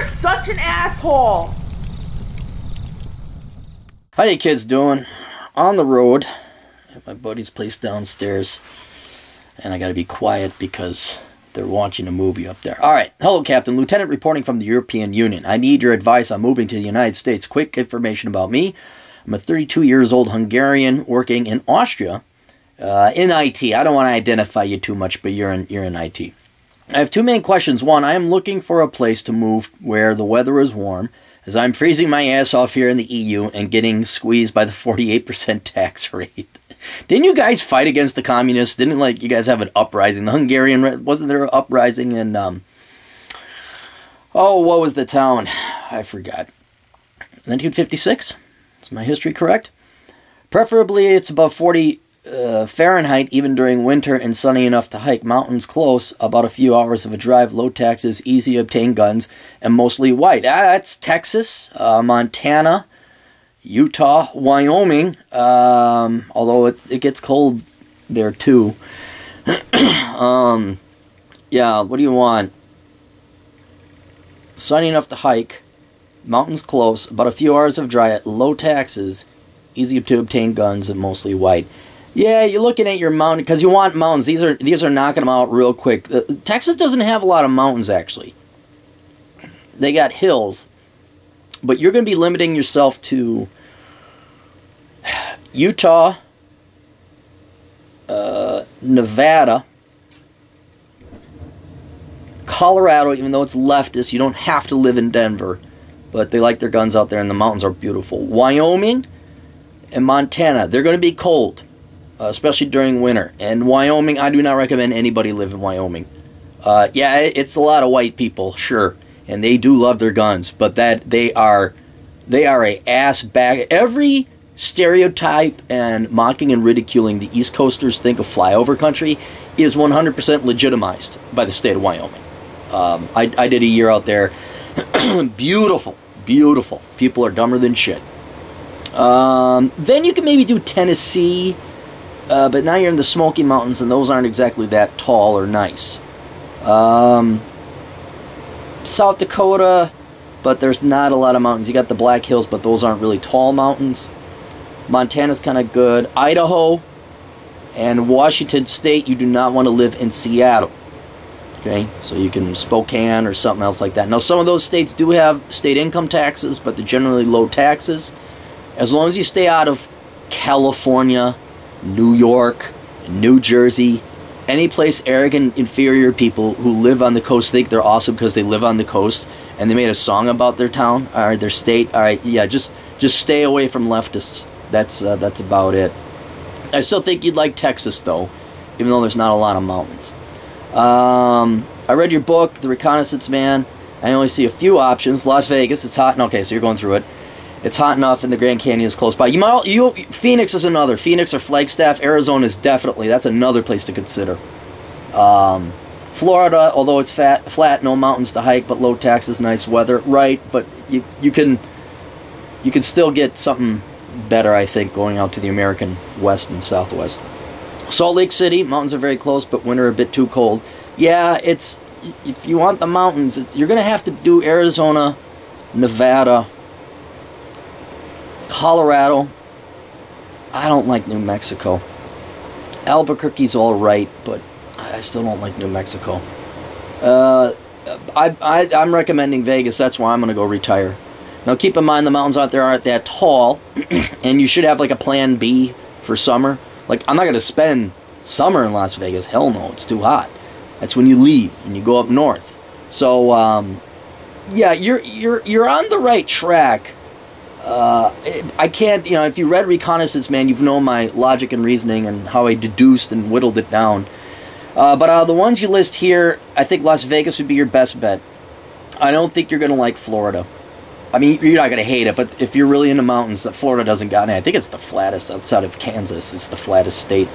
such an asshole! How you kids doing? On the road at my buddy's place downstairs. And I gotta be quiet because they're watching a movie up there. Alright, hello Captain. Lieutenant reporting from the European Union. I need your advice on moving to the United States. Quick information about me. I'm a 32 years old Hungarian working in Austria in IT. I don't want to identify you too much, but you're in IT. I have two main questions. One, I am looking for a place to move where the weather is warm, as I'm freezing my ass off here in the EU and getting squeezed by the 48% tax rate. Didn't you guys fight against the communists? Didn't, you guys have an uprising? The Hungarian, wasn't there an uprising in, what was the town? I forgot. 1956? Is my history correct? Preferably it's above 40 Fahrenheit even during winter and sunny enough to hike. Mountains close, about a few hours of a drive, low taxes, easy to obtain guns, and mostly white. That's Texas, Montana, Utah, Wyoming, although it gets cold there too. Yeah, what do you want? Sunny enough to hike, mountains close, about a few hours of drive, low taxes, easy to obtain guns, and mostly white. Yeah, you're looking at your mountain, because you want mountains. These are knocking them out real quick. Texas doesn't have a lot of mountains, actually. They got hills. But you're going to be limiting yourself to Utah, Nevada, Colorado, even though it's leftist. You don't have to live in Denver. But they like their guns out there, and the mountains are beautiful. Wyoming and Montana, they're going to be cold. Especially during winter. And Wyoming, I do not recommend anybody live in Wyoming. Yeah, it's a lot of white people, sure, and they do love their guns, but they are a ass bag. Every stereotype and mocking and ridiculing the East Coasters think of flyover country is 100% legitimized by the state of Wyoming. I did a year out there. Beautiful, beautiful. People are dumber than shit. Then you can maybe do Tennessee. But now you're in the Smoky Mountains, and those aren't exactly that tall or nice. South Dakota, but there's not a lot of mountains. You got the Black Hills, but those aren't really tall mountains. Montana's kind of good. Idaho and Washington State, you do not want to live in Seattle. Okay, so you can Spokane or something else like that. Now, some of those states do have state income taxes, but they're generally low taxes. As long as you stay out of California, New York, New Jersey, any place arrogant, inferior people who live on the coast think they're awesome because they live on the coast and they made a song about their town or their state. All right, yeah, just stay away from leftists. That's about it. I still think you'd like Texas though, even though there's not a lot of mountains. I read your book, The Reconnaissance Man. I only see a few options. Las Vegas, it's hot. Okay, so you're going through it. It's hot enough, and the Grand Canyon is close by. Phoenix is another. Phoenix or Flagstaff. Arizona is definitely. That's another place to consider. Florida, although it's flat, no mountains to hike, but low taxes, nice weather. Right, but you can still get something better, I think, going out to the American West and Southwest. Salt Lake City, mountains are very close, but winter a bit too cold. Yeah, if you want the mountains, you're going to have to do Arizona, Nevada, Colorado. I don't like New Mexico. Albuquerque's all right, but I still don't like New Mexico. I'm recommending Vegas. That's why I'm going to go retire. Now, keep in mind the mountains out there aren't that tall, and you should have like a plan B for summer. Like, I'm not going to spend summer in Las Vegas. Hell no, it's too hot. That's when you leave and you go up north. So, yeah, you're on the right track. I can't, if you read Reconnaissance Man, you've known my logic and reasoning and how I deduced and whittled it down. But out of the ones you list here, I think Las Vegas would be your best bet. I don't think you're going to like Florida. I mean, you're not going to hate it, but if you're really into mountains, Florida doesn't got any. I think it's the flattest outside of Kansas. It's the flattest state.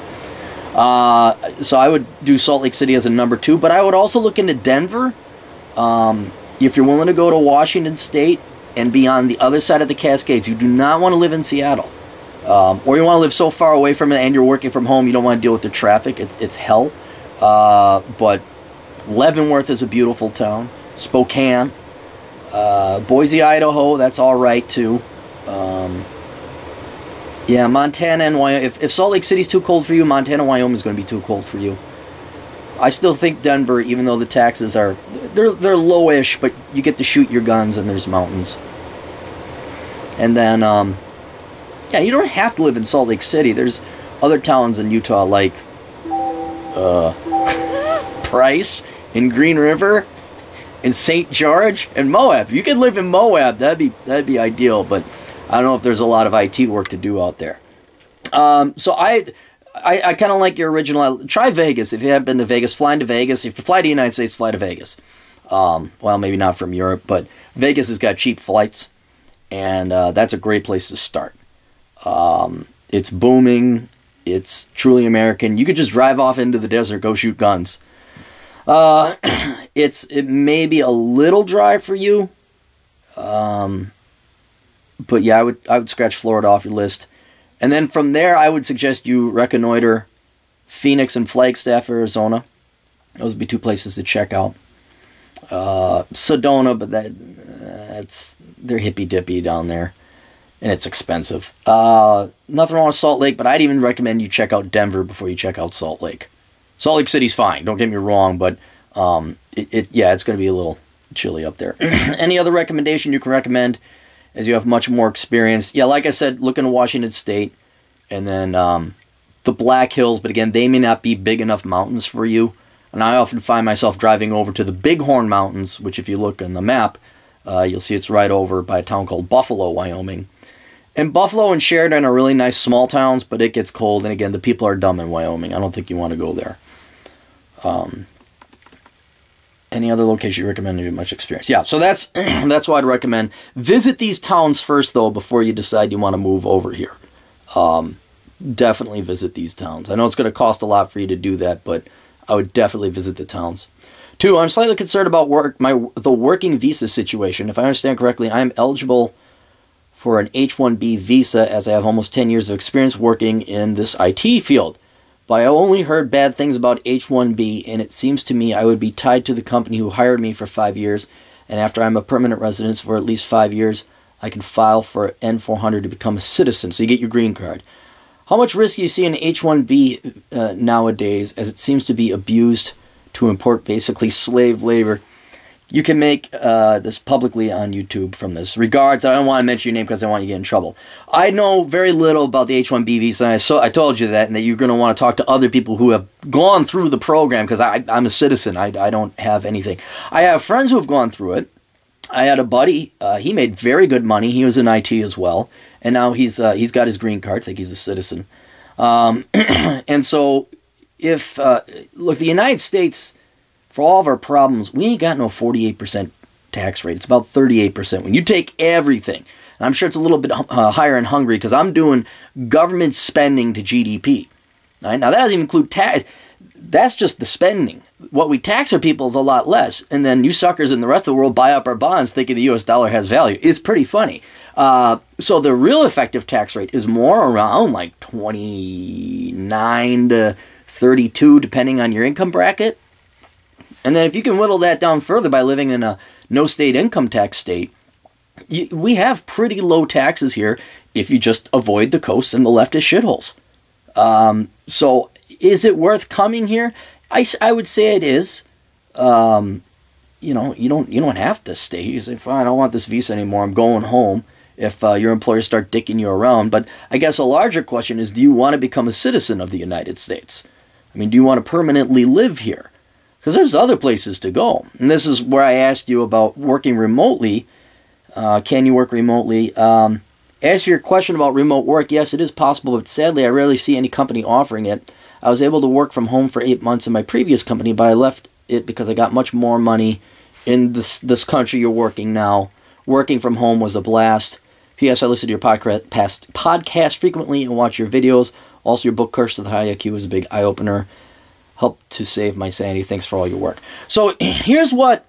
So I would do Salt Lake City as a number 2, but I would also look into Denver. If you're willing to go to Washington State and be on the other side of the Cascades, you do not want to live in Seattle. Or you want to live so far away from it and you're working from home, you don't want to deal with the traffic. It's hell. But Leavenworth is a beautiful town. Spokane. Boise, Idaho, that's all right too. Yeah, Montana and Wyoming. If Salt Lake City's too cold for you, Montana, Wyoming is going to be too cold for you. I still think Denver, even though the taxes are they're lowish, but you get to shoot your guns and there's mountains. And then, yeah, you don't have to live in Salt Lake City. There's other towns in Utah like Price and Green River and St. George and Moab. You could live in Moab. That'd be ideal, but I don't know if there's a lot of IT work to do out there. So I kind of like your original. Try Vegas. If you haven't been to Vegas, fly into Vegas. If you fly to the United States, fly to Vegas. Well, maybe not from Europe, but Vegas has got cheap flights, and that's a great place to start. It's booming. It's truly American. You could just drive off into the desert, go shoot guns. It may be a little dry for you, but yeah, I would scratch Florida off your list. And then from there, I would suggest you reconnoiter Phoenix and Flagstaff, Arizona. Those would be two places to check out. Sedona, but they're hippy-dippy down there, and it's expensive. Nothing wrong with Salt Lake, but I'd even recommend you check out Denver before you check out Salt Lake. Salt Lake City's fine, don't get me wrong, but it's going to be a little chilly up there. Any other recommendation you can recommend? As you have much more experience. Yeah, like I said, look into Washington State. And then the Black Hills. But again, they may not be big enough mountains for you. And I often find myself driving over to the Bighorn Mountains, which if you look on the map, you'll see it's right over by a town called Buffalo, Wyoming. And Buffalo and Sheridan are really nice small towns, but it gets cold. And again, the people are dumb in Wyoming. I don't think you want to go there. Any other location you recommend to do much experience? Yeah, so that's what I'd recommend. Visit these towns first, though, before you decide you want to move over here. Definitely visit these towns. I know it's going to cost a lot for you to do that, but I would definitely visit the towns. 2, I'm slightly concerned about the working visa situation. If I understand correctly, I am eligible for an H-1B visa as I have almost 10 years of experience working in this IT field. But I only heard bad things about H-1B, and it seems to me I would be tied to the company who hired me for 5 years, and after I'm a permanent resident for at least 5 years, I can file for N-400 to become a citizen, so you get your green card. How much risk do you see in H-1B nowadays, as it seems to be abused to import basically slave labor? You can make this publicly on YouTube from this. Regards, I don't want to mention your name because I don't want you to get in trouble. I know very little about the H-1B visa, so I told you that, and that you're going to want to talk to other people who have gone through the program, because I'm a citizen. I don't have anything. I have friends who have gone through it. I had a buddy. He made very good money. He was in IT as well, and now he's got his green card. I think he's a citizen. And so, look, the United States, for all of our problems, we ain't got no 48% tax rate. It's about 38% when you take everything. And I'm sure it's a little bit higher in Hungary because I'm doing government spending to GDP. Right? Now, that doesn't even include tax. That's just the spending. What we tax our people is a lot less. And then you suckers in the rest of the world buy up our bonds thinking the U.S. dollar has value. It's pretty funny. So the real effective tax rate is more around like 29 to 32, depending on your income bracket. And then if you can whittle that down further by living in a no-state income tax state, we have pretty low taxes here if you just avoid the coasts and the leftist shitholes. So is it worth coming here? I would say it is. You don't have to stay. You say, fine, I don't want this visa anymore. I'm going home. If your employers start dicking you around. But I guess a larger question is, do you want to become a citizen of the United States? I mean, do you want to permanently live here? Because there's other places to go. And this is where I asked you about working remotely. Can you work remotely? As for your question about remote work, yes, it is possible, but sadly, I rarely see any company offering it. I was able to work from home for 8 months in my previous company, but I left it because I got much more money in this country you're working now. Working from home was a blast. P.S. I listen to your podcast frequently and watch your videos. Also, your book, Curse of the High IQ, is a big eye-opener. Helped to save my sanity. Thanks for all your work. So here's what,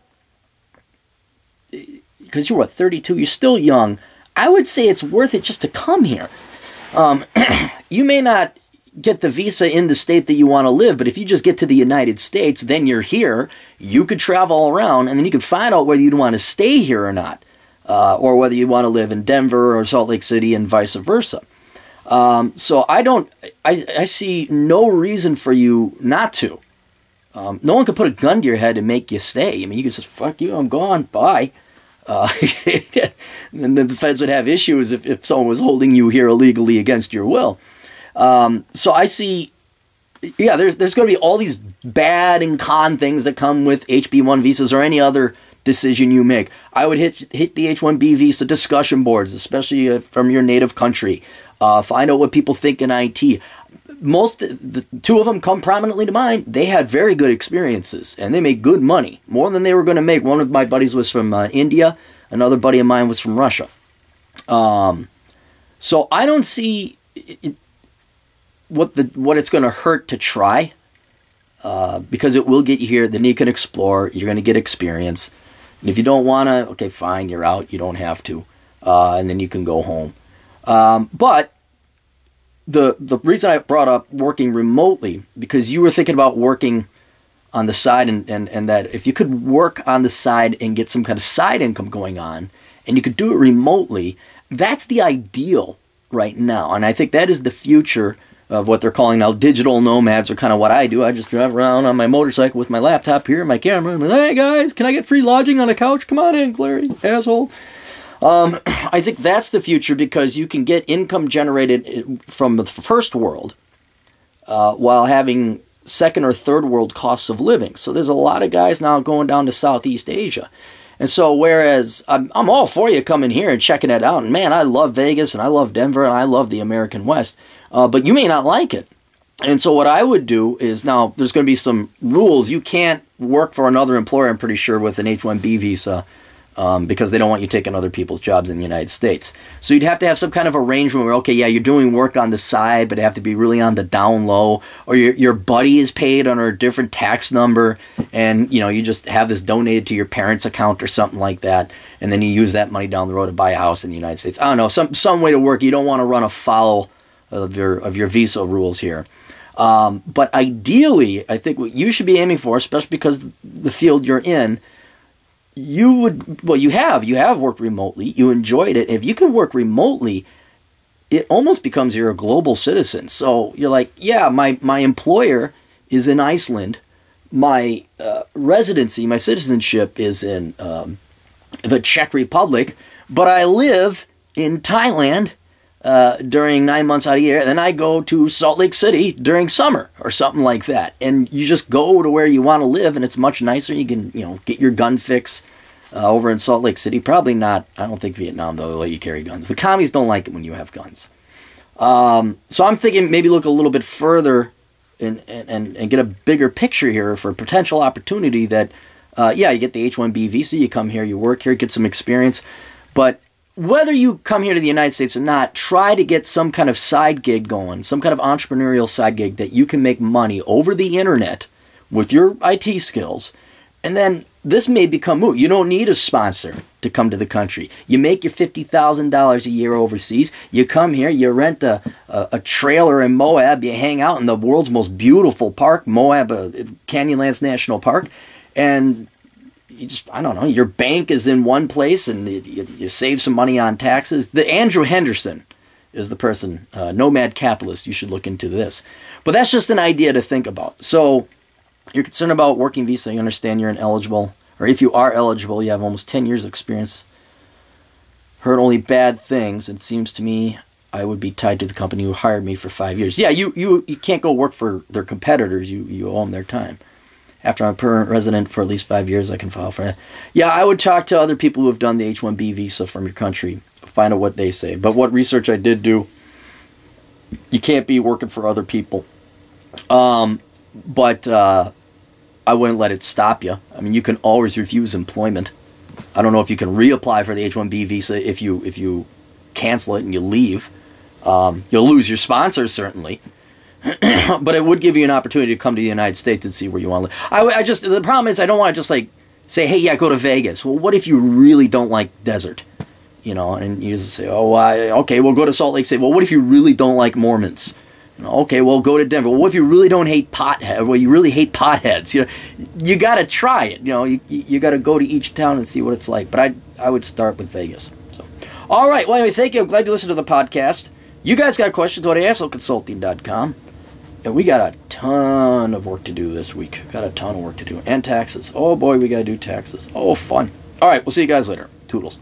because you're 32, you're still young. I would say it's worth it just to come here. You may not get the visa in the state that you want to live, but if you just get to the United States, then you're here. You could travel around, and then you could find out whether you'd want to stay here or not, or whether you want to live in Denver or Salt Lake City and vice versa. So I see no reason for you not to. No one could put a gun to your head and make you stay. I mean, you could just, fuck you, I'm gone, bye. And then the feds would have issues if someone was holding you here illegally against your will. So I see, yeah, there's going to be all these bad and con things that come with HB1 visas or any other decision you make. I would hit the H1B visa discussion boards, especially from your native country. Find out what people think in IT. The two of them come prominently to mind. They had very good experiences, and they made good money, more than they were going to make. One of my buddies was from India. Another buddy of mine was from Russia. So I don't see what it's going to hurt to try, because it will get you here. Then you can explore. You're going to get experience. And if you don't want to, okay, fine, you're out. You don't have to. And then you can go home. But the reason I brought up working remotely, because you were thinking about working on the side, and that if you could work on the side and get some kind of side income going on, and you could do it remotely, that's the ideal right now. And I think that is the future of what they're calling now digital nomads, or kind of what I do. I just drive around on my motorcycle with my laptop here and my camera, and hey guys, can I get free lodging on a couch? Come on in, Clary, asshole. I think that's the future, because you can get income generated from the first world while having second or third world costs of living. So there's a lot of guys now going down to Southeast Asia. And so whereas I'm all for you coming here and checking it out, and man, I love Vegas and I love Denver and I love the American West, but you may not like it. And so what I would do is, now there's going to be some rules. You can't work for another employer, I'm pretty sure, with an H-1B visa, because they don't want you taking other people's jobs in the United States. So you'd have to have some kind of arrangement where, okay, yeah, you're doing work on the side, but it have to be really on the down low, or your buddy is paid under a different tax number, and you just have this donated to your parents' account or something like that, and then you use that money down the road to buy a house in the United States. I don't know, some way to work. You don't want to run afoul of your visa rules here. But ideally, I think what you should be aiming for, especially because the field you're in, you have worked remotely. You enjoyed it. If you can work remotely, it almost becomes you're a global citizen. So you're like, yeah, my employer is in Iceland. My residency, my citizenship is in the Czech Republic, but I live in Thailand during 9 months out of the year. Then I go to Salt Lake City during summer or something like that. And you just go to where you want to live, and it's much nicer. You can, get your gun fix over in Salt Lake City. Probably not, I don't think Vietnam, though, they'll let you carry guns. The commies don't like it when you have guns. So I'm thinking maybe look a little bit further and get a bigger picture here for a potential opportunity that, you get the H-1B visa, you come here, you work here, get some experience. But whether you come here to the United States or not, try to get some kind of side gig going, some kind of entrepreneurial side gig that you can make money over the internet with your IT skills. And then this may become moot. You don't need a sponsor to come to the country. You make your $50,000 a year overseas. You come here, you rent a trailer in Moab, you hang out in the world's most beautiful park, Moab, Canyonlands National Park, and your bank is in one place, and you save some money on taxes. Andrew Henderson is the person, nomad capitalist. You should look into this. But that's just an idea to think about. So you're concerned about working visa. You understand you're ineligible. Or if you are eligible, you have almost 10 years of experience. Heard only bad things. It seems to me I would be tied to the company who hired me for 5 years. Yeah, you can't go work for their competitors. You owe them their time. After I'm a permanent resident for at least 5 years, I can file for it. Yeah, I would talk to other people who have done the H-1B visa from your country, find out what they say. But what research I did do, you can't be working for other people. But I wouldn't let it stop you. I mean, you can always refuse employment. I don't know if you can reapply for the H-1B visa if you cancel it and you leave. You'll lose your sponsor, certainly. But it would give you an opportunity to come to the United States and see where you want to live. The problem is I don't want to just say, hey, yeah, go to Vegas. Well, what if you really don't like desert? And you just say, okay, we'll go to Salt Lake City. Well, what if you really don't like Mormons? Okay, well, go to Denver. Well, what if you really don't hate pothead? Well, you really hate potheads. You got to try it. You got to go to each town and see what it's like. But I would start with Vegas. So, all right. Well, anyway, thank you. I'm glad you listened to the podcast. You guys got questions? Go to assholeconsulting.com. And we got a ton of work to do this week. Got a ton of work to do. And taxes. Oh, boy, we got to do taxes. Oh, fun. All right, we'll see you guys later. Toodles.